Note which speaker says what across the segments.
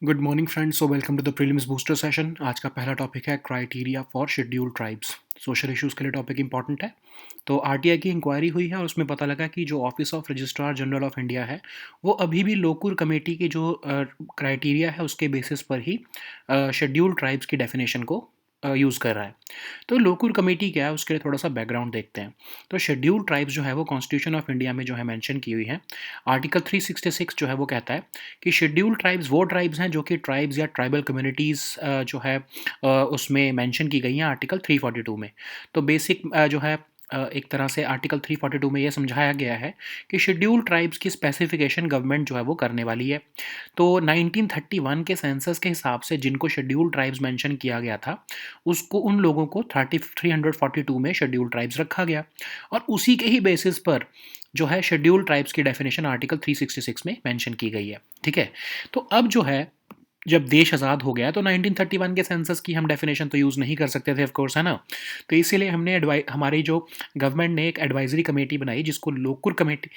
Speaker 1: Good morning friends, so welcome to the prelims booster session. आज का पहला topic है criteria for scheduled tribes. Social issues के लिए टॉपिक इंपॉर्टेंट है। तो आरटीआई की इंक्वायरी हुई है और उसमें पता लगा कि जो office of registrar general of India है वो अभी भी लोकुर कमेटी के जो क्राइटेरिया है उसके बेसिस पर ही शेड्यूल्ड ट्राइब्स की डेफिनेशन को यूज़ कर रहा है। तो लोकुर कमेटी क्या है उसके लिए थोड़ा सा बैकग्राउंड देखते हैं। तो शेड्यूल्ड ट्राइब्स जो है वो कॉन्स्टिट्यूशन ऑफ इंडिया में जो है मेंशन की हुई है। आर्टिकल 366 जो है वो कहता है कि शेड्यूल्ड ट्राइब्स वो ट्राइब्स हैं जो कि ट्राइब्स या ट्राइबल कम्युनिटीज़ जो है उसमें मेंशन की गई हैं आर्टिकल 342 में। तो बेसिक जो है एक तरह से आर्टिकल 342 में ये समझाया गया है कि शेड्यूल्ड ट्राइब्स की स्पेसिफिकेशन गवर्नमेंट जो है वो करने वाली है। तो 1931 के सेंसस के हिसाब से जिनको शेड्यूल्ड ट्राइब्स मेंशन किया गया था उसको उन लोगों को 342 में शेड्यूल्ड ट्राइब्स रखा गया और उसी के ही बेसिस पर जो है शेड्यूल्ड ट्राइब्स की डेफिनेशन आर्टिकल 366 में मेंशन की गई है। ठीक है। तो अब जो है जब देश आज़ाद हो गया तो 1931 के सेंसस की हम डेफिनेशन तो यूज़ नहीं कर सकते थे ऑफ कोर्स, है ना। तो इसीलिए हमने हमारी जो गवर्नमेंट ने एक एडवाइजरी कमेटी बनाई जिसको लोकुर कमेटी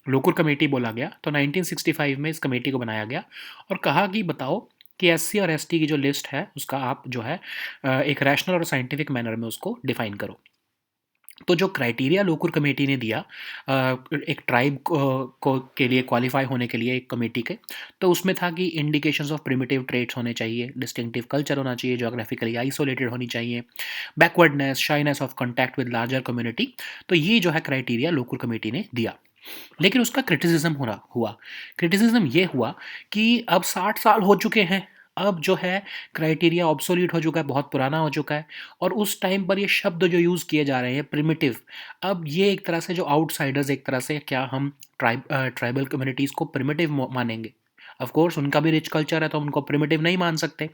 Speaker 1: लोकुर कमेटी बोला गया। तो 1965 में इस कमेटी को बनाया गया और कहा कि बताओ कि एससी और एसटी की जो लिस्ट है उसका आप जो है एक रैशनल और साइंटिफिक मैनर में उसको डिफाइन करो। तो जो क्राइटेरिया लोकुर कमेटी ने दिया एक ट्राइब को के लिए क्वालिफाई होने के लिए एक कमेटी के, तो उसमें था कि इंडिकेशंस ऑफ प्रिमिटिव ट्रेट्स होने चाहिए, डिस्टिंक्टिव कल्चर होना चाहिए, जोग्राफिकली आइसोलेटेड होनी चाहिए, backwardness, shyness of contact with larger community. तो ये जो है क्राइटेरिया लोकुर कमेटी ने दिया। लेकिन उसका क्रिटिसिज्म हुआ। क्रिटिसिज्म ये हुआ कि अब 60 साल हो चुके हैं, अब जो है क्राइटेरिया ऑब्सोलीट हो चुका है, बहुत पुराना हो चुका है। और उस टाइम पर ये शब्द जो यूज़ किए जा रहे हैं प्रिमिटिव, अब ये एक तरह से जो आउटसाइडर्स, एक तरह से क्या हम ट्राइबल कम्युनिटीज़ को प्रिमिटिव मानेंगे? ऑफ कोर्स उनका भी रिच कल्चर है तो उनको प्रिमिटिव नहीं मान सकते।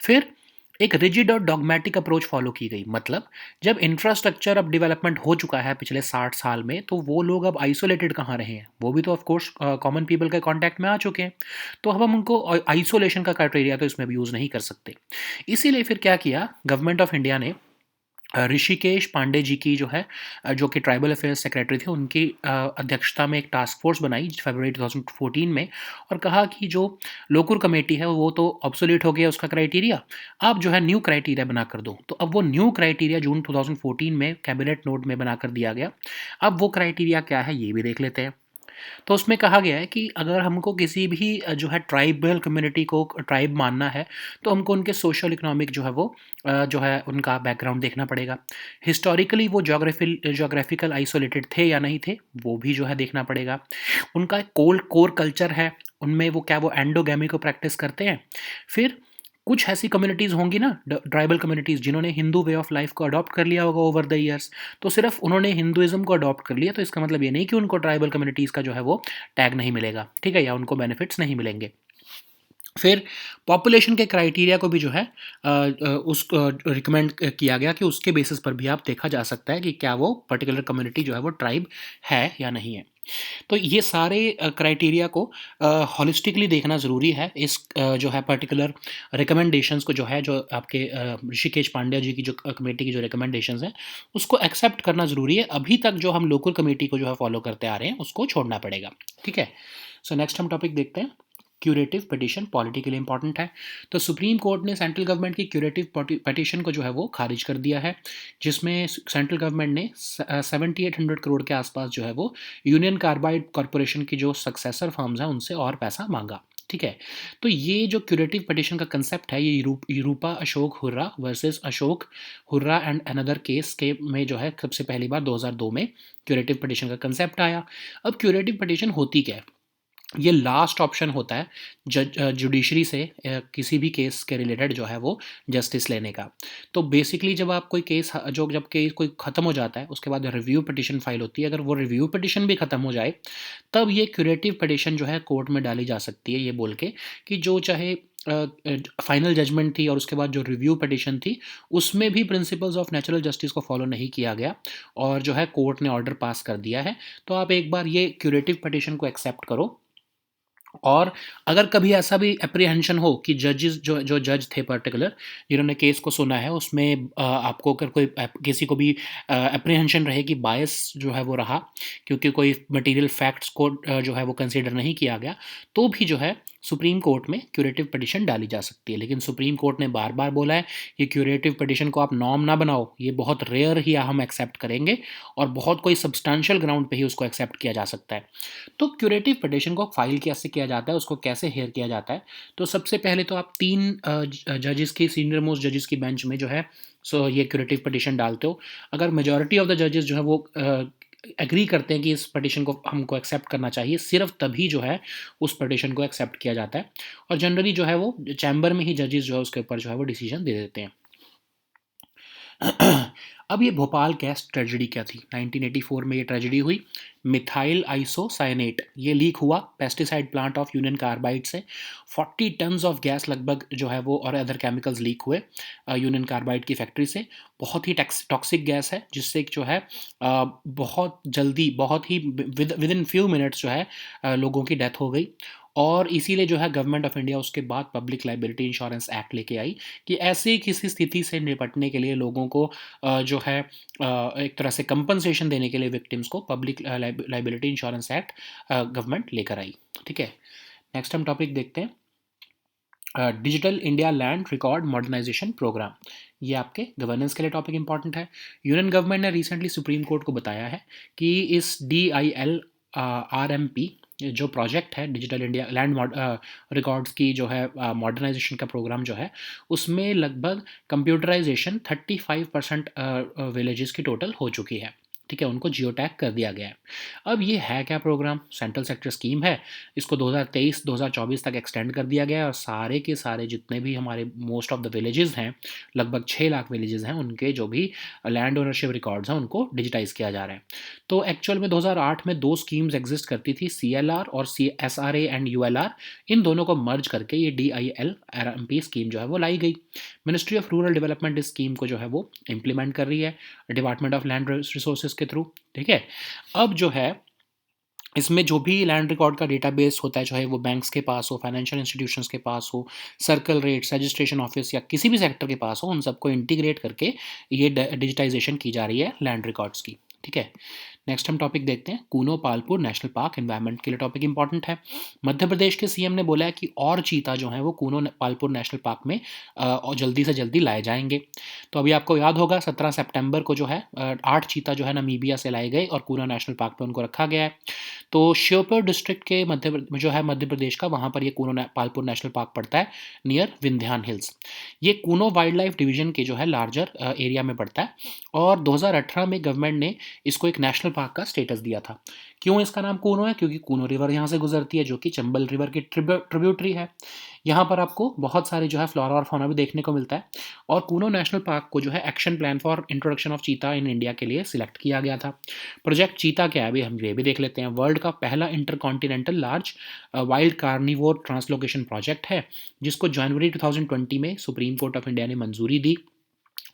Speaker 1: फिर एक रिजिड और डॉगमेटिक अप्रोच फॉलो की गई। मतलब जब इंफ्रास्ट्रक्चर अब डेवलपमेंट हो चुका है पिछले 60 साल में, तो वो लोग अब आइसोलेटेड कहाँ रहे हैं? वो भी तो ऑफ कोर्स कॉमन पीपल के कांटेक्ट में आ चुके हैं। तो अब हम उनको आइसोलेशन का क्राइटेरिया तो इसमें भी यूज़ नहीं कर सकते। इसीलिए फिर क्या किया गवर्नमेंट ऑफ इंडिया ने, ऋषिकेश पांडे जी की जो है जो कि ट्राइबल अफेयर्स सेक्रेटरी थे, उनकी अध्यक्षता में एक टास्क फोर्स बनाई फरवरी 2014 में और कहा कि जो लोकुर कमेटी है वो तो ऑब्सोलीट हो गया उसका क्राइटेरिया, आप जो है न्यू क्राइटेरिया बना कर दो। तो अब वो न्यू क्राइटेरिया जून 2014 में कैबिनेट नोट में बनाकर दिया गया। अब वो क्राइटेरिया क्या है ये भी देख लेते हैं। तो उसमें कहा गया है कि अगर हमको किसी भी जो है ट्राइबल कम्युनिटी को ट्राइब मानना है तो हमको उनके सोशल इकोनॉमिक जो है वो जो है उनका बैकग्राउंड देखना पड़ेगा। हिस्टोरिकली वो जोग्राफिकल आइसोलेटेड थे या नहीं थे वो भी जो है देखना पड़ेगा। उनका एक कोर कल्चर है, उनमें वो क्या वो एंडोगैमी को प्रैक्टिस करते हैं। फिर कुछ ऐसी कम्युनिटीज़ होंगी ना, ट्राइबल कम्युनिटीज़, जिन्होंने हिंदू वे ऑफ लाइफ को अडॉप्ट कर लिया होगा ओवर द ईयर्स। तो सिर्फ उन्होंने हिंदुइज्म को अडॉप्ट कर लिया तो इसका मतलब ये नहीं कि उनको ट्राइबल कम्युनिटीज़ का जो है वो टैग नहीं मिलेगा, ठीक है, या उनको बेनिफिट्स नहीं मिलेंगे। फिर पॉपुलेशन के क्राइटेरिया को भी जो है उसको रिकमेंड किया गया कि उसके बेसिस पर भी आप देखा जा सकता है कि क्या वो पर्टिकुलर कम्युनिटी जो है वो ट्राइब है या नहीं है। तो ये सारे क्राइटेरिया को हॉलिस्टिकली देखना ज़रूरी है। इस जो है पर्टिकुलर रिकमेंडेशंस को जो है, जो आपके ऋषिकेश पांड्या जी की जो कमेटी की जो रिकमेंडेशंस हैं उसको एक्सेप्ट करना ज़रूरी है। अभी तक जो हम लोकल कमेटी को जो है फॉलो करते आ रहे हैं उसको छोड़ना पड़ेगा। ठीक है। सो नेक्स्ट हम टॉपिक देखते हैं। क्यूरेटिव पिटिशन पॉलिटिकली इंपॉर्टेंट है। तो सुप्रीम कोर्ट ने सेंट्रल गवर्नमेंट की क्यूरेटिव पिटिशन को जो है वो खारिज कर दिया है, जिसमें सेंट्रल गवर्नमेंट ने 7800 करोड़ के आसपास जो है वो यूनियन कार्बाइड कॉरपोरेशन की जो सक्सेसर फर्म्स हैं उनसे और पैसा मांगा। ठीक है। तो ये जो क्यूरेटिव पिटिशन का कंसेप्ट है ये Europa Ashok hurrah versus Ashok hurrah and another case के में जो है सबसे पहली बार 2002 में क्यूरेटिव पिटिशन का कंसेप्ट आया। अब क्यूरेटिव पिटिशन होती क्या है? ये लास्ट ऑप्शन होता है जुडिशरी से किसी भी केस के रिलेटेड जो है वो जस्टिस लेने का। तो बेसिकली जब आप कोई केस जब केस कोई ख़त्म हो जाता है उसके बाद रिव्यू पिटिशन फाइल होती है। अगर वो रिव्यू पिटिशन भी ख़त्म हो जाए तब ये क्यूरेटिव पिटिशन जो है कोर्ट में डाली जा सकती है, ये बोल के कि जो चाहे फाइनल जजमेंट थी और उसके बाद जो रिव्यू पिटिशन थी उसमें भी प्रिंसिपल्स ऑफ नेचुरल जस्टिस को फॉलो नहीं किया गया और जो है कोर्ट ने ऑर्डर पास कर दिया है। तो आप एक बार ये क्यूरेटिव पिटिशन को एक्सेप्ट करो और अगर कभी ऐसा भी एप्रीहेंशन हो कि जजेस जो जो जज थे पर्टिकुलर जिन्होंने केस को सुना है उसमें आपको अगर कोई किसी को भी एप्रीहेंशन रहे कि बायस जो है वो रहा क्योंकि कोई मटेरियल फैक्ट्स को जो है वो कंसीडर नहीं किया गया, तो भी जो है सुप्रीम कोर्ट में क्यूरेटिव पिटिशन डाली जा सकती है। लेकिन सुप्रीम कोर्ट ने बार बार बोला है कि क्यूरेटिव पिटिशन को आप नॉर्म ना बनाओ, ये बहुत रेयर ही हम एक्सेप्ट करेंगे और बहुत कोई सब्सटैंशियल ग्राउंड पे ही उसको एक्सेप्ट किया जा सकता है। तो क्यूरेटिव पिटिशन को फाइल कैसे किया जाता है, उसको कैसे हेयर किया जाता है? तो सबसे पहले तो आप 3 जजेस की सीनियर मोस्ट जजेस की बेंच में जो है सो ये क्यूरेटिव पिटिशन डालते हो। अगर मेजॉरिटी ऑफ द जजेस जो है वो एग्री करते हैं कि इस पिटिशन को हमको एक्सेप्ट करना चाहिए, सिर्फ तभी जो है उस पिटिशन को एक्सेप्ट किया जाता है। और जनरली जो है वो चैम्बर में ही जजेस जो है उसके ऊपर जो है वो डिसीजन दे देते हैं। अब ये भोपाल गैस ट्रेजेडी क्या थी? 1984 में ये ट्रेजेडी हुई। मिथाइल आइसोसाइनेट ये लीक हुआ pesticide plant of union carbide से। 40 टन्स ऑफ गैस लगभग जो है वो और अदर केमिकल्स लीक हुए यूनियन कार्बाइड की फैक्ट्री से। बहुत ही टॉक्सिक गैस है जिससे जो है बहुत जल्दी बहुत ही विद इन फ्यू मिनट्स जो है लोगों की डेथ हो गई। और इसीलिए जो है गवर्नमेंट ऑफ इंडिया उसके बाद पब्लिक लाइबिलिटी इंश्योरेंस एक्ट लेके आई कि ऐसे किसी स्थिति से निपटने के लिए लोगों को जो है एक तरह से कंपनसेशन देने के लिए विक्टिम्स को public liability insurance act government लेकर आई। ठीक है, नेक्स्ट हम टॉपिक देखते हैं digital India land record modernisation programme. ये आपके गवर्नेंस के लिए टॉपिक इंपॉर्टेंट है। यूनियन गवर्नमेंट ने रिसेंटली सुप्रीम कोर्ट को बताया है कि इस DILRMP जो प्रोजेक्ट है डिजिटल इंडिया लैंड रिकॉर्ड्स की जो है मॉडर्नाइजेशन का प्रोग्राम जो है उसमें लगभग कंप्यूटराइजेशन 35% विलेजेस की टोटल हो चुकी है। ठीक है, उनको जियो टैग कर दिया गया है। अब ये है क्या प्रोग्राम? सेंट्रल सेक्टर स्कीम है। इसको 2023-2024 तक एक्सटेंड कर दिया गया है और सारे के सारे जितने भी हमारे मोस्ट ऑफ द विलेजेस हैं, लगभग 6 लाख विलेजेस हैं, उनके जो भी लैंड ओनरशिप रिकॉर्ड्स हैं उनको डिजिटाइज किया जा रहा है। तो एक्चुअल में 2008 में 2 स्कीम्स एग्जिस्ट करती थी, CLR और SRA एंड ULR। इन दोनों को मर्ज करके ये DILRMP स्कीम जो है वो लाई गई। मिनिस्ट्री ऑफ रूरल डेवलपमेंट इस स्कीम को जो है वो इम्प्लीमेंट कर रही है डिपार्टमेंट ऑफ लैंड रिसोर्सेज के थ्रू। ठीक है, अब जो है इसमें जो भी लैंड रिकॉर्ड का डेटाबेस होता है, चाहे वो बैंक्स के पास हो, फाइनेंशियल इंस्टीट्यूशंस के पास हो, सर्कल रेट्स, रजिस्ट्रेशन ऑफिस या किसी भी सेक्टर के पास हो, उन सबको इंटीग्रेट करके ये डिजिटाइजेशन की जा रही है लैंड रिकॉर्ड्स की। ठीक है, नेक्स्ट हम टॉपिक देखते हैं Kuno Palpur national park environment के लिए टॉपिक इंपॉर्टेंट है। मध्य प्रदेश के सीएम ने बोला है कि और चीता जो है वो कूनो पालपुर नेशनल पार्क में और जल्दी से जल्दी लाए जाएंगे। तो अभी आपको याद होगा 17 सितंबर को जो है 8 चीता जो है नामीबिया से लाए गए और कूनो नेशनल पार्क में उनको रखा गया है। तो श्योपुर डिस्ट्रिक्ट के मध्य प्रदेश का वहाँ पर ये कूनो पालपुर नेशनल पार्क पड़ता है नियर विंध्यान हिल्स। ये कूनो वाइल्ड लाइफ डिवीजन के जो है लार्जर एरिया में पड़ता है और 2018 में गवर्नमेंट ने इसको एक नेशनल पार्क का स्टेटस दिया था। क्यों इसका नाम कूनो है? क्योंकि कूनो रिवर यहाँ से गुजरती है जो कि चंबल रिवर की ट्रिब्यूटरी है। यहाँ पर आपको बहुत सारे जो है फ्लोरा और फौना भी देखने को मिलता है और कूनो नेशनल पार्क को जो है action plan for introduction of चीता इन इंडिया के लिए सिलेक्ट किया गया था। प्रोजेक्ट चीता क्या है अभी हम ये भी देख लेते हैं। वर्ल्ड का पहला intercontinental large wild carnivore translocation project है जिसको जनवरी 2020 में सुप्रीम कोर्ट ऑफ इंडिया ने मंजूरी दी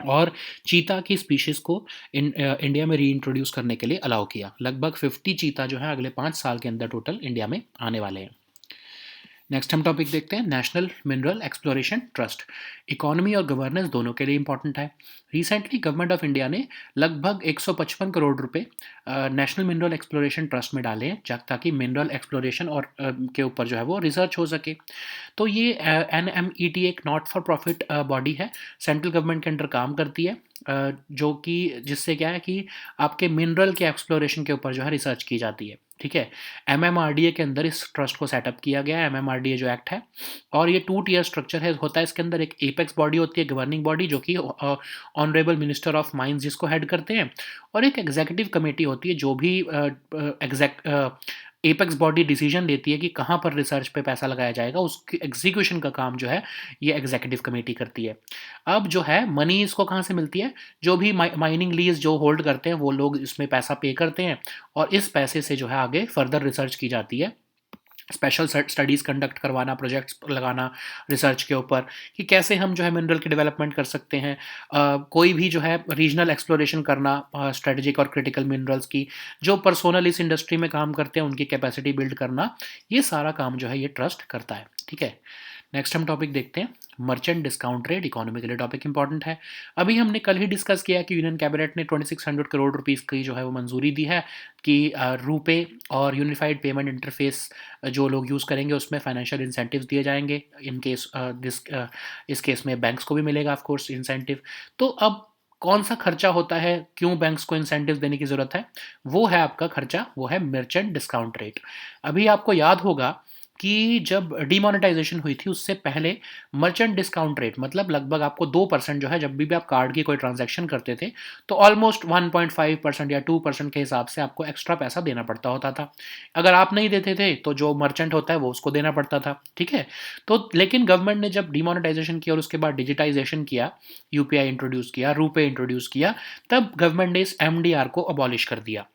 Speaker 1: और चीता की स्पीशीज को इंडिया में री इंट्रोड्यूस करने के लिए अलाउ किया। लगभग 50 चीता जो है अगले 5 साल के अंदर टोटल इंडिया में आने वाले हैं। नेक्स्ट हम टॉपिक देखते हैं national mineral exploration trust. Economy और गवर्नेंस दोनों के लिए इंपॉर्टेंट है। रिसेंटली गवर्नमेंट ऑफ इंडिया ने लगभग 155 करोड़ रुपए नेशनल मिनरल एक्सप्लोरेशन ट्रस्ट में डाले हैं ताकि मिनरल एक्सप्लोरेशन और के ऊपर जो है वो रिसर्च हो सके। तो ये NMET एक नॉट फॉर प्रॉफिट बॉडी है, सेंट्रल गवर्नमेंट के अंडर काम करती है जो कि जिससे क्या है कि आपके मिनरल के एक्सप्लोरेशन के ऊपर जो है रिसर्च की जाती है। ठीक है, MMRDA के अंदर इस ट्रस्ट को सेटअप किया गया है, MMRDA जो एक्ट है, और ये 2 टियर स्ट्रक्चर है होता है। इसके अंदर एक एपेक्स बॉडी होती है, गवर्निंग बॉडी जो कि ऑनरेबल मिनिस्टर ऑफ माइंस जिसको हेड करते हैं, और एक एग्जीक्यूटिव कमेटी होती है जो भी एपेक्स बॉडी डिसीजन लेती है कि कहाँ पर रिसर्च पे पैसा लगाया जाएगा, उसकी एग्जीक्यूशन का काम जो है ये एग्जीक्यूटिव कमेटी करती है। अब जो है मनी इसको कहाँ से मिलती है? जो भी माइनिंग लीज जो होल्ड करते हैं वो लोग इसमें पैसा पे करते हैं और इस पैसे से जो है आगे फर्दर रिसर्च की जाती है स्पेशल स्टडीज़ कंडक्ट करवाना, प्रोजेक्ट्स लगाना रिसर्च के ऊपर कि कैसे हम जो है मिनरल की डेवलपमेंट कर सकते हैं। कोई भी जो है रीजनल एक्सप्लोरेशन करना स्ट्रेटेजिक और क्रिटिकल मिनरल्स की, जो पर्सोनल इस इंडस्ट्री में काम करते हैं उनकी कैपेसिटी बिल्ड करना, ये सारा काम जो है ये ट्रस्ट करता है। ठीक है, नेक्स्ट हम टॉपिक देखते हैं, मर्चेंट डिस्काउंट रेट इकोनॉमी के लिए टॉपिक इंपॉर्टेंट है। अभी हमने कल ही डिस्कस किया कि यूनियन कैबिनेट ने 2600 करोड़ रुपीज़ की जो है वो मंजूरी दी है कि रुपे और यूनिफाइड पेमेंट इंटरफेस जो लोग यूज़ करेंगे उसमें फाइनेंशियल इंसेंटिव्स दिए जाएंगे। इन केस इस केस में बैंक्स को भी मिलेगा ऑफ कोर्स इंसेंटिव। तो अब कौन सा खर्चा होता है, क्यों बैंक्स को इंसेंटिव देने की ज़रूरत है, वो है आपका खर्चा, वो है मर्चेंट डिस्काउंट रेट। अभी आपको याद होगा कि जब डीमोनेटाइजेशन हुई थी उससे पहले मर्चेंट डिस्काउंट रेट मतलब लगभग आपको 2% जो है, जब भी आप कार्ड की कोई ट्रांजैक्शन करते थे तो ऑलमोस्ट 1.5% या 2% के हिसाब से आपको एक्स्ट्रा पैसा देना पड़ता होता था। अगर आप नहीं देते थे तो जो मर्चेंट होता है वो उसको देना पड़ता था। ठीक है, तो लेकिन गवर्नमेंट ने जब डीमोनेटाइजेशन किया और उसके बाद डिजिटाइजेशन किया, यूपीआई इंट्रोड्यूस किया, रुपे इंट्रोड्यूस किया, तब गवर्नमेंट ने इस एमडीआर को अबॉलिश कर दिया।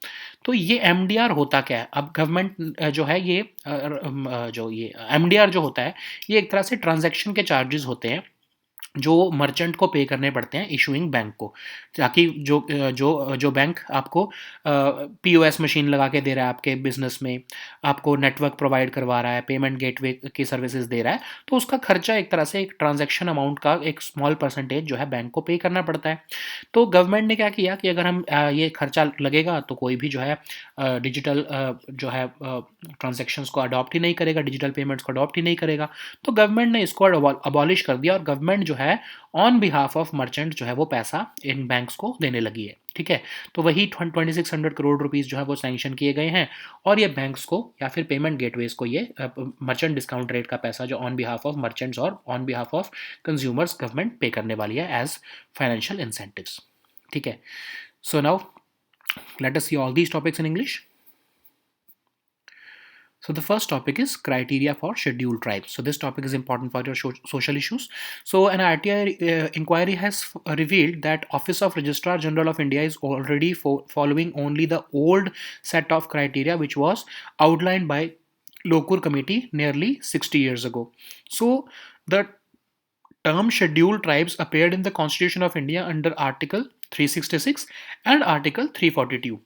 Speaker 1: तो ये एमडीआर होता क्या है? अब गवर्नमेंट जो है ये जो ये एमडीआर जो होता है, ये एक तरह से ट्रांजैक्शन के चार्जेस होते हैं जो मर्चेंट को पे करने पड़ते हैं इशूइंग बैंक को, ताकि जो बैंक आपको पीओएस मशीन लगा के दे रहा है आपके बिजनेस में, आपको नेटवर्क प्रोवाइड करवा रहा है, पेमेंट गेटवे की सर्विसेज दे रहा है, तो उसका खर्चा एक तरह से एक ट्रांजैक्शन अमाउंट का एक स्मॉल परसेंटेज जो है बैंक को पे करना पड़ता है। तो गवर्नमेंट ने क्या किया कि अगर हम ये खर्चा लगेगा तो कोई भी जो है डिजिटल जो है ट्रांजैक्शंस को अडॉप्ट ही नहीं करेगा, डिजिटल पेमेंट्स को अडॉप्ट ही नहीं करेगा। तो गवर्नमेंट ने इसको अबॉलिश कर दिया और गवर्नमेंट जो है ऑन बिहाफ ऑफ मर्चेंट जो है वो पैसा इन बैंक्स को देने लगी है। ठीक है, तो वही 2600 करोड़ रुपीज़ जो है वो सैंक्शन किए गए हैं और ये बैंक्स को या फिर पेमेंट गेटवेज को ये मर्चेंट डिस्काउंट रेट का पैसा जो ऑन बिहाफ ऑफ मर्चेंट्स और on behalf of consumers government पे करने वाली है एज फाइनेंशियल इंसेंटिव्स। ठीक है, so now let us see all these topics in English. So the first topic is criteria for scheduled tribes. So this topic is important for your social issues. So an RTI inquiry has revealed that Office of Registrar General of India is already following only the old set of criteria which was outlined by Lokur Committee nearly 60 years ago. So the term scheduled tribes appeared in the Constitution of India under Article 366 and Article 342.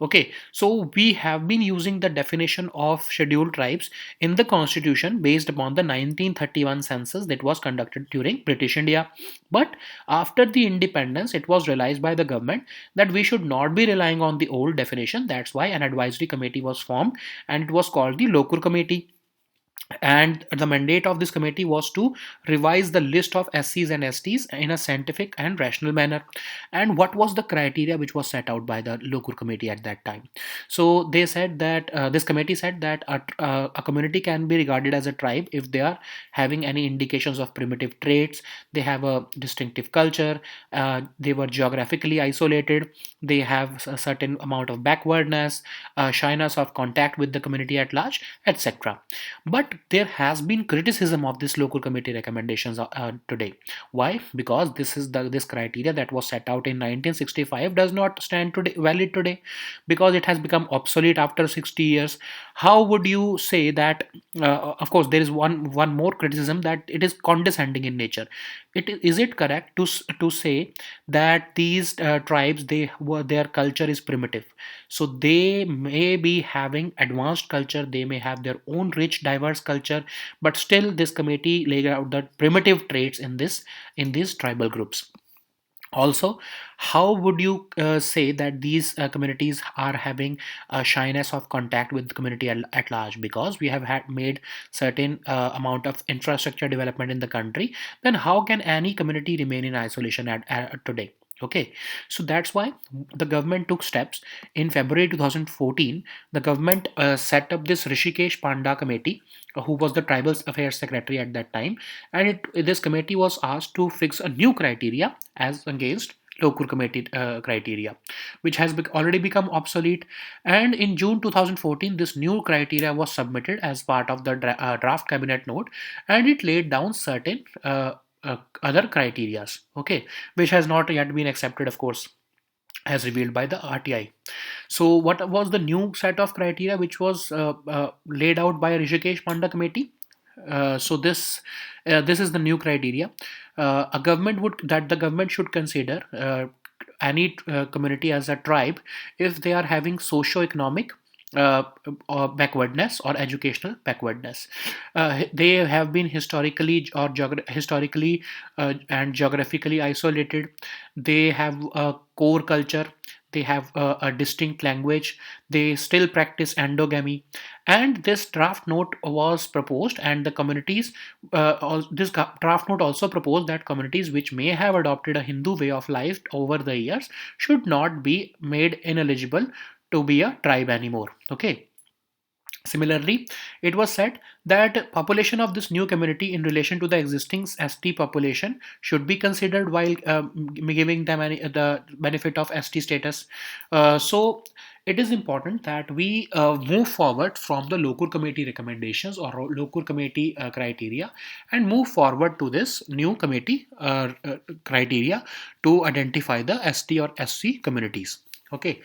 Speaker 1: Okay, so we have been using the definition of scheduled tribes in the constitution based upon the 1931 census that was conducted during British India. But after the independence, it was realized by the government that we should not be relying on the old definition. That's why an advisory committee was formed and it was called the Lokur Committee, and the mandate of this committee was to revise the list of SCs and STs in a scientific and rational manner. And what was the criteria which was set out by the local committee at that time? So they said that this committee said that a community can be regarded as a tribe if they are having any indications of primitive traits, they have a distinctive culture, they were geographically isolated, they have a certain amount of backwardness, shyness of contact with the community at large, etc. But there has been criticism of this local committee recommendations today. Why? Because this criteria that was set out in 1965 does not stand today valid today, because it has become obsolete after 60 years. How would you say that? Of course, there is one more criticism, that it is condescending in nature. Is it correct to say that these tribes, their culture is primitive, so they may be having advanced culture, they may have their own rich diverse culture, but still this committee laid out the primitive traits in these tribal groups? Also, how would you say that these communities are having a shyness of contact with the community at large, because we have had made certain amount of infrastructure development in the country? Then how can any community remain in isolation at today? Okay, so that's why the government took steps. In February 2014, the government set up this Rishikesh Panda committee, who was the tribal affairs secretary at that time, and this committee was asked to fix a new criteria as against local committee criteria, which has already become obsolete. And in June 2014, this new criteria was submitted as part of the draft cabinet note, and it laid down certain other criterias, okay, which has not yet been accepted, of course. as revealed by the RTI. So, what was the new set of criteria which was laid out by Rishikesh Panda committee? This is the new criteria. The government should consider any community as a tribe if they are having socio-economic uh, or backwardness or educational backwardness. They have been historically and geographically isolated. They have a core culture. They have a distinct language. They still practice endogamy, and this draft note was proposed, and the communities draft note also proposed that communities which may have adopted a Hindu way of life over the years should not be made ineligible to be a tribe anymore. Okay. Similarly, it was said that population of this new community in relation to the existing ST population should be considered while giving them the benefit of ST status. So it is important that we move forward from the local committee recommendations or local committee criteria and move forward to this new committee criteria to identify the ST or SC communities. Okay,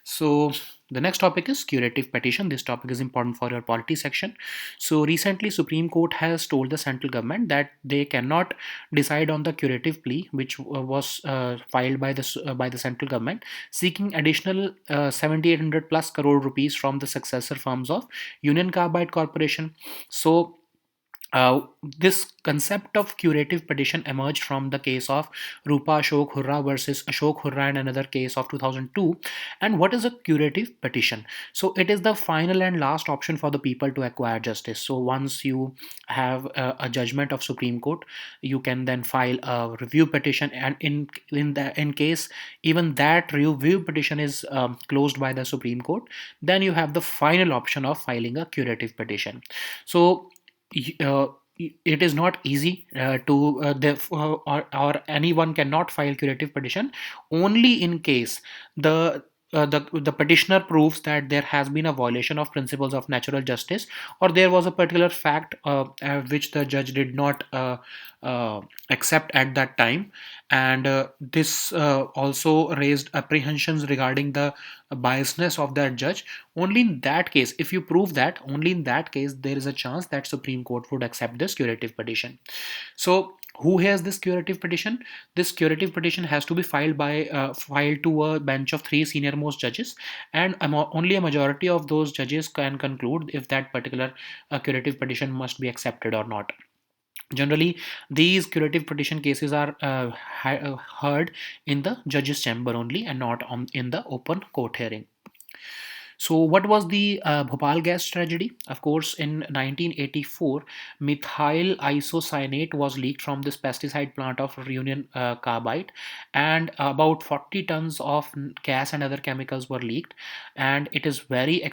Speaker 1: so the next topic is curative petition. This topic is important for your polity section. So recently, Supreme Court has told the central government that they cannot decide on the curative plea, which was filed by the central government, seeking additional 7,800 plus crore rupees from the successor firms of Union Carbide Corporation. So this concept of curative petition emerged from the case of Rupa Ashok Hurra versus Ashok Hurra and another case of 2002. And what is a curative petition? So it is the final and last option for the people to acquire justice. So once you have a judgment of Supreme Court, you can then file a review petition, and in case even that review petition is closed by the Supreme Court, then you have the final option of filing a curative petition. So uh, it is not easy or anyone cannot file curative petition only in case the petitioner proves that there has been a violation of principles of natural justice, or there was a particular fact which the judge did not uh, accept at that time, and this also raised apprehensions regarding the biasness of that judge. Only in that case, if you prove that, only in that case there is a chance that Supreme Court would accept this curative petition. So who has this curative petition? This curative petition has to be filed to a bench of three senior most judges, and only a majority of those judges can conclude if that particular curative petition must be accepted or not. Generally, these curative petition cases are heard in the judge's chamber only, and not in the open court hearing. So, what was the Bhopal gas tragedy? Of course, in 1984, methyl isocyanate was leaked from this pesticide plant of Union Carbide, and about 40 tons of gas and other chemicals were leaked. And it is very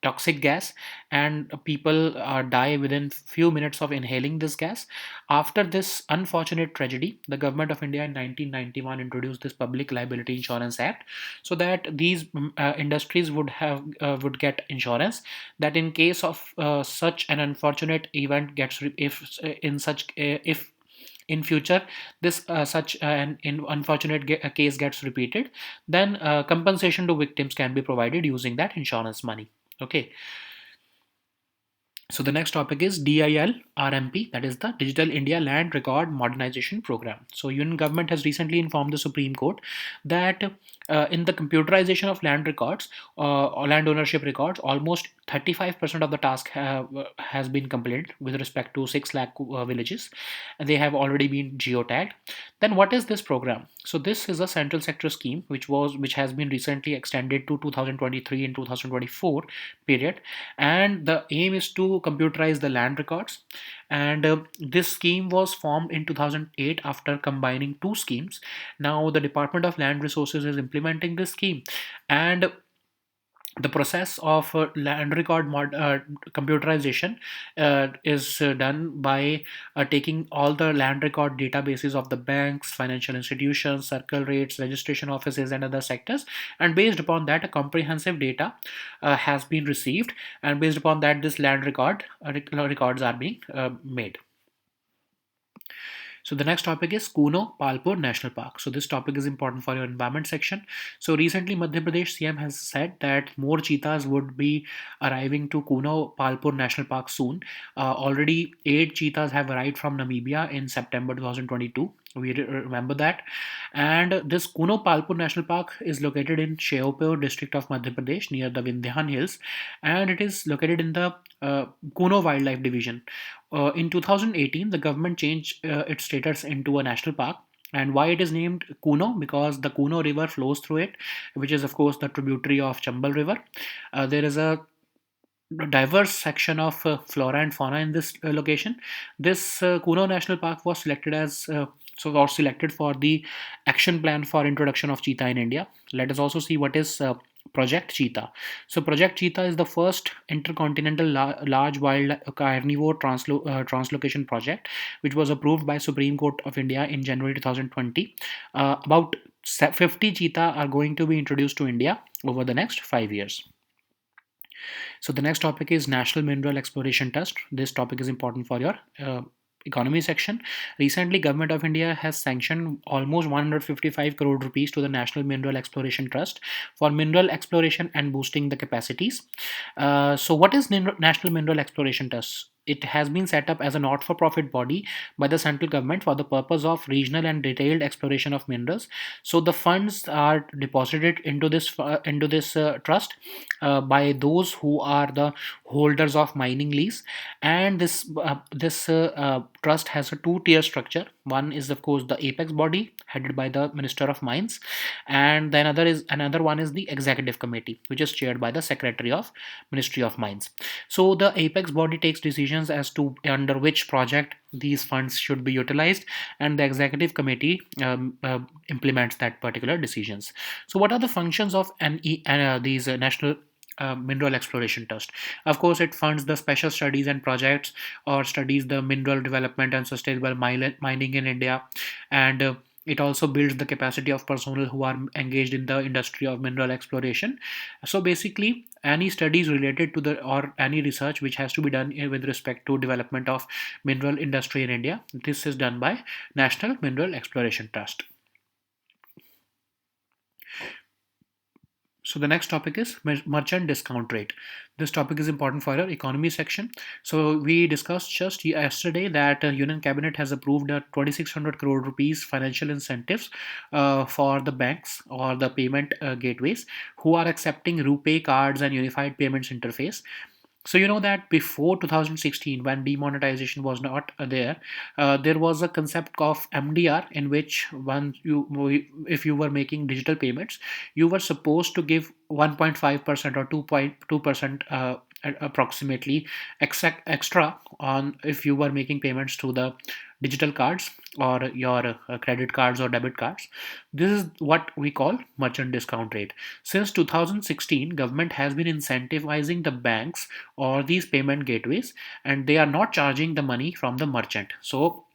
Speaker 1: toxic gas, and people die within few minutes of inhaling this gas. After this unfortunate tragedy, the government of India in 1991 introduced this Public Liability Insurance Act, so that these industries would get insurance, that in case of such an unfortunate event gets if in such if in future this such an unfortunate case gets repeated, then compensation to victims can be provided using that insurance money. Okay. So the next topic is DIL RMP, that is the Digital India Land Record Modernization Program. So Union government has recently informed the Supreme Court that in the computerization of land records or land ownership records, almost 35% of the task has been completed with respect to 6 lakh villages, and they have already been geotagged. Then what is this program? So this is a central sector scheme which has been recently extended to 2023 and 2024 period, and the aim is to computerize the land records. And this scheme was formed in 2008 after combining two schemes. Now the Department of Land Resources is implementing this scheme, and the process of land record computerization is done by taking all the land record databases of the banks, financial institutions, circle rates, registration offices, and other sectors, and based upon that a comprehensive data has been received, and based upon that this land records are being made. So the next topic is Kuno Palpur National Park. So this topic is important for your environment section. So recently Madhya Pradesh CM has said that more cheetahs would be arriving to Kuno Palpur National Park soon. Already 8 cheetahs have arrived from Namibia in September 2022. We remember that. And this Kuno Palpur National Park is located in Sheopur district of Madhya Pradesh near the Vindhyan Hills, and it is located in the Kuno Wildlife Division. In 2018, the government changed its status into a national park. And why it is named Kuno? Because the Kuno River flows through it, which is, of course, the tributary of Chambal River. There is a diverse section of flora and fauna in this location. This Kuno National Park was selected as selected for the action plan for introduction of cheetah in India. Let us also see what is Project Cheetah. So Project Cheetah is the first intercontinental large wild carnivore translocation project, which was approved by Supreme Court of India in January 2020. About 50 cheetah are going to be introduced to India over the next 5 years. So the next topic is National Mineral Exploration Trust. This topic is important for your economy section. Recently, Government of India has sanctioned almost 155 crore rupees to the National Mineral Exploration Trust for mineral exploration and boosting the capacities. So what is National Mineral Exploration Trust? It has been set up as a not-for-profit body by the central government for the purpose of regional and detailed exploration of minerals. So the funds are deposited into this trust by those who are the holders of mining lease, and this trust has a two-tier structure. One is, of course, the apex body headed by the Minister of Mines, and the another one is the executive committee, which is chaired by the Secretary of Ministry of Mines. So the apex body takes decisions as to under which project these funds should be utilized, and the executive committee implements that particular decisions. So what are the functions of these national mineral exploration trust? Of course, it funds the special studies and projects, or studies the mineral development and sustainable mining in India, and it also builds the capacity of personnel who are engaged in the industry of mineral exploration. So basically, any studies related to the or any research which has to be done with respect to development of mineral industry in India, this is done by National Mineral Exploration Trust. So the next topic is merchant discount rate. This topic is important for our economy section. So we discussed just yesterday that Union Cabinet has approved a 2600 crore rupees financial incentives for the banks or the payment gateways who are accepting RuPay cards and unified payments interface. So you know that before 2016, when demonetization was not there was a concept of MDR, in which if you were making digital payments, you were supposed to give 1.5% or 2.2% approximately extra on if you were making payments through the digital cards or your credit cards or debit cards. This is what we call merchant discount rate. Since 2016, government has been incentivizing the banks or these payment gateways, and they are not charging the money from the merchant. So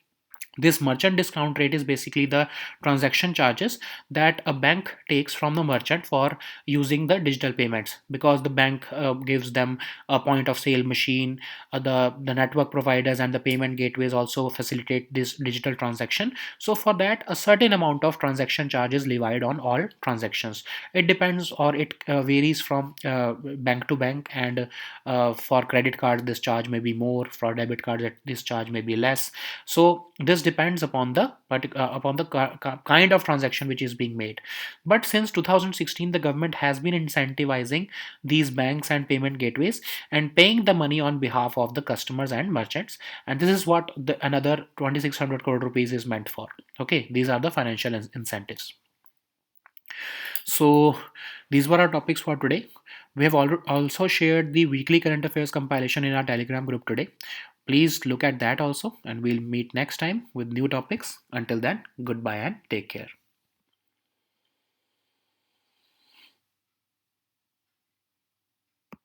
Speaker 1: this merchant discount rate is basically the transaction charges that a bank takes from the merchant for using the digital payments, because the bank gives them a point of sale machine. The network providers and the payment gateways also facilitate this digital transaction. So for that, a certain amount of transaction charge is levied on all transactions. It depends, or it varies from bank to bank, and for credit cards this charge may be more, for debit cards this charge may be less. So this depends upon the kind of transaction which is being made. But since 2016, the government has been incentivizing these banks and payment gateways and paying the money on behalf of the customers and merchants, and this is what another 2600 crore rupees is meant for. Okay, these are the financial incentives. So these were our topics for today. We have also shared the weekly current affairs compilation in our Telegram group today. Please look at that also, and we'll meet next time with new topics. Until then, goodbye and take care.